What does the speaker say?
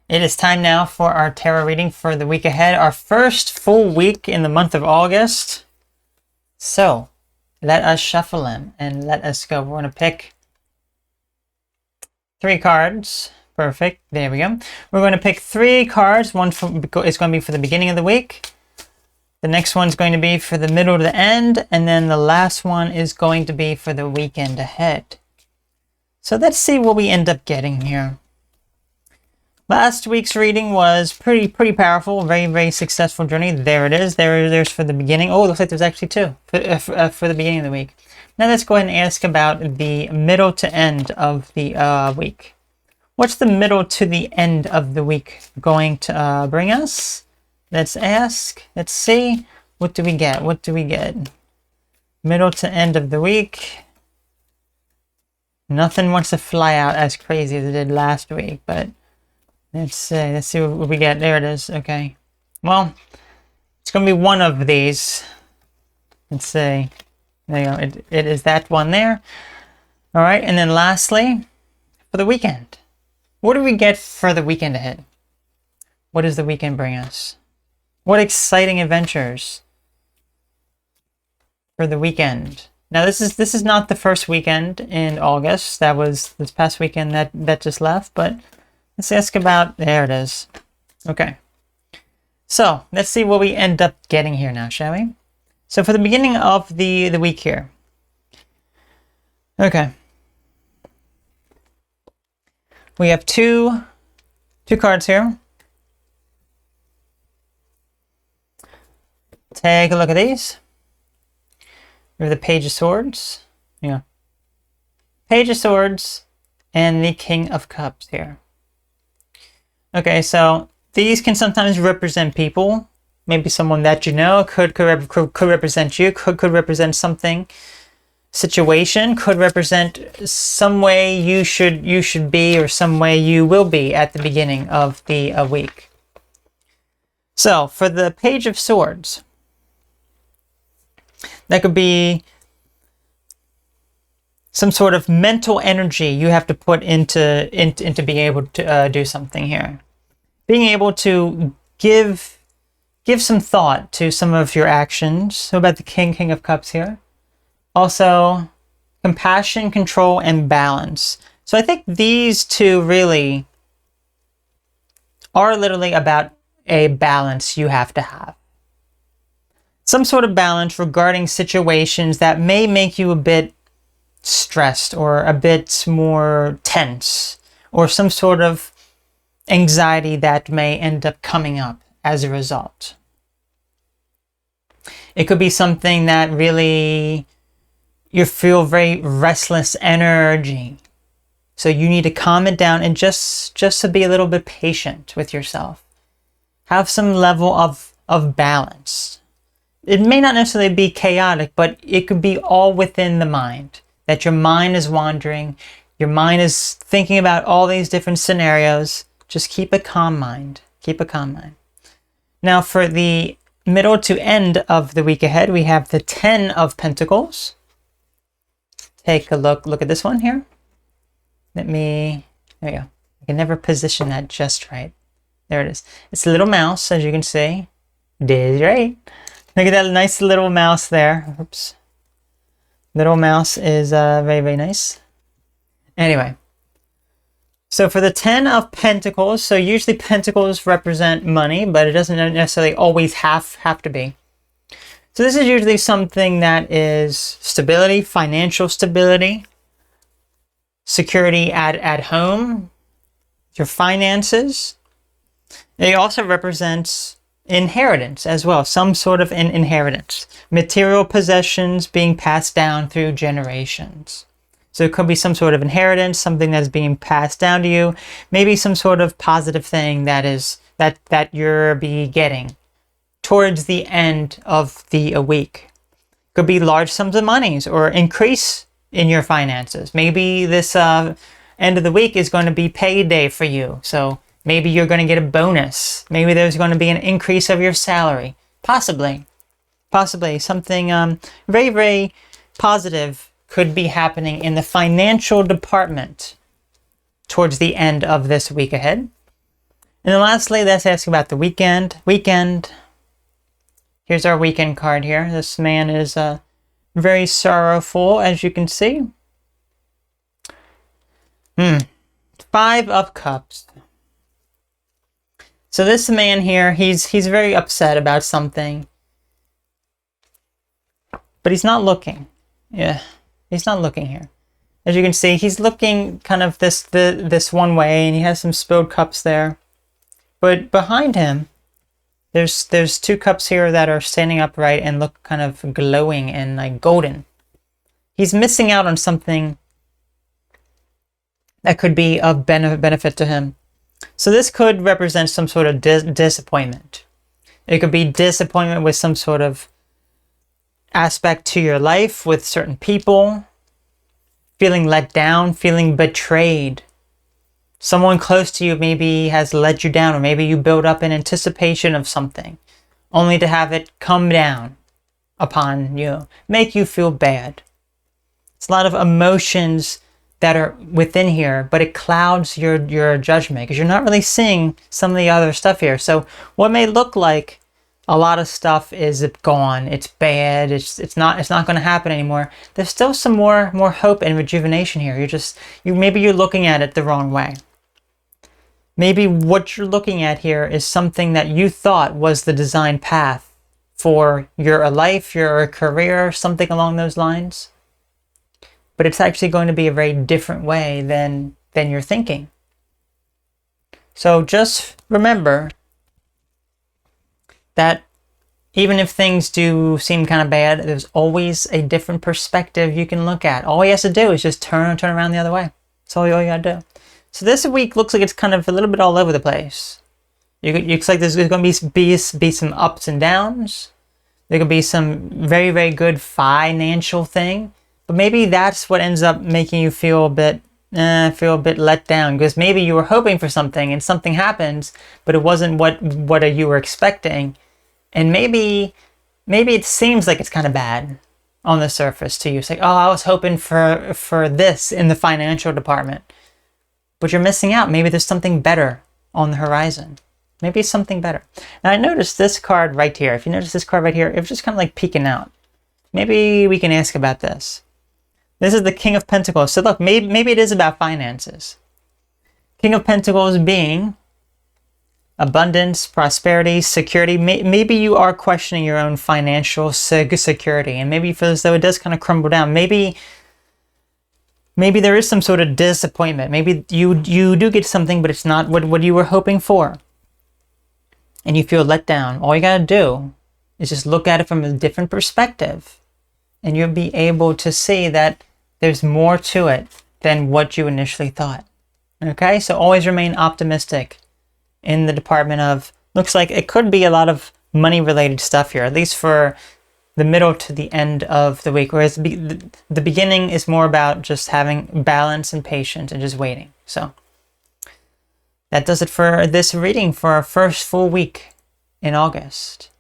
It is time now for our tarot reading for the week ahead, our first full week in the month of August. So, let us shuffle them and let us go. We're going to pick 3 cards. Perfect. There we go. We're going to pick 3 cards. One is going to be for the beginning of the week. The next one's going to be for the middle to the end. And then the last one is going to be for the weekend ahead. So let's see what we end up getting here. Last week's reading was pretty powerful, very successful journey. There it is. There's for the beginning. Oh, it looks like there's actually 2 for the beginning of the week. Now let's go ahead and ask about the middle to end of the week. What's the middle to the end of the week going to bring us? Let's ask. Let's see. What do we get? What do we get? Middle to end of the week. Nothing wants to fly out as crazy as it did last week, but let's see what we get. There it is. Okay. Well, it's going to be one of these. Let's see. There you go. It is that one there. All right. And then lastly, for the weekend. What do we get for the weekend ahead? What does the weekend bring us? What exciting adventures for the weekend? Now, this is not the first weekend in August. That was this past weekend that just left, but let's ask about, there it is. Okay. So let's see what we end up getting here now, shall we? So for the beginning of the week here. Okay. We have two cards here. Take a look at these. We have the Page of Swords. Yeah. Page of Swords and the King of Cups here. Okay, so these can sometimes represent people. Maybe someone that you know could represent you, could represent something, situation, could represent some way you should be or some way you will be at the beginning of the week. So for the Page of Swords, that could be some sort of mental energy you have to put into being able to do something here. Being able to give some thought to some of your actions. So about the King of Cups here. Also, compassion, control, and balance. So I think these 2 really are literally about a balance you have to have. Some sort of balance regarding situations that may make you a bit stressed or a bit more tense, or some sort of anxiety that may end up coming up as a result. It could be something that really you feel very restless energy. So you need to calm it down and just to be a little bit patient with yourself. Have some level of balance. It may not necessarily be chaotic, but it could be all within the mind. That your mind is wandering. Your mind is thinking about all these different scenarios. Just keep a calm mind. Keep a calm mind. Now for the middle to end of the week ahead, we have the 10 of Pentacles. Take a look at this one here. There you go. I can never position that just right. There it is. It's a little mouse, as you can see. Did right. Look at that nice little mouse there. Oops. Little mouse is very nice. Anyway. So for the 10 of Pentacles, so usually Pentacles represent money, but it doesn't necessarily always have to be. So this is usually something that is stability, financial stability, security at home, your finances. It also represents inheritance as well, some sort of an inheritance. Material possessions being passed down through generations. So it could be some sort of inheritance, something that's being passed down to you, maybe some sort of positive thing that you're getting towards the end of the week. Could be large sums of monies or increase in your finances. Maybe this end of the week is going to be payday for you. So maybe you're going to get a bonus. Maybe there's going to be an increase of your salary. Possibly something very positive could be happening in the financial department towards the end of this week ahead. And then lastly, let's ask about the weekend. Here's our weekend card here. This man is very sorrowful, as you can see. 5 of Cups. So this man here, he's very upset about something. But he's not looking. Yeah, he's not looking here. As you can see, he's looking kind of this one way, and he has some spilled cups there. But behind him, there's 2 cups here that are standing upright and look kind of glowing and like golden. He's missing out on something that could be of benefit to him. So this could represent some sort of disappointment. It could be disappointment with some sort of aspect to your life, with certain people, feeling let down, feeling betrayed. Someone close to you maybe has let you down, or maybe you build up in anticipation of something, only to have it come down upon you, make you feel bad. It's a lot of emotions that are within here, but it clouds your judgment because you're not really seeing some of the other stuff here. So what may look like a lot of stuff is gone, it's bad, it's not going to happen anymore. There's still some more hope and rejuvenation here. Maybe you're looking at it the wrong way. Maybe what you're looking at here is something that you thought was the design path for your life, your career, something along those lines. But it's actually going to be a very different way than you're thinking. So just remember that even if things do seem kind of bad, there's always a different perspective you can look at. All he has to do is just turn around the other way. That's all you gotta do. So this week looks like it's kind of a little bit all over the place. It looks like there's going to be some ups and downs. There could be some very, very good financial thing. But maybe that's what ends up making you feel a bit let down, because maybe you were hoping for something and something happens, but it wasn't what you were expecting. And maybe it seems like it's kind of bad on the surface to you. It's like, oh, I was hoping for this in the financial department. But you're missing out. Maybe there's something better on the horizon. Maybe it's something better. Now I noticed this card right here. If you notice this card right here, it was just kind of like peeking out. Maybe we can ask about this. This is the King of Pentacles. So look, maybe it is about finances. King of Pentacles being abundance, prosperity, security. Maybe you are questioning your own financial security, and maybe you feel as though it does kind of crumble down. Maybe there is some sort of disappointment. Maybe you do get something, but it's not what you were hoping for. And you feel let down. All you gotta do is just look at it from a different perspective. And you'll be able to see that there's more to it than what you initially thought. Okay, so always remain optimistic in the department of, looks like it could be a lot of money related stuff here, at least for the middle to the end of the week, whereas the beginning is more about just having balance and patience and just waiting. So that does it for this reading for our first full week in August.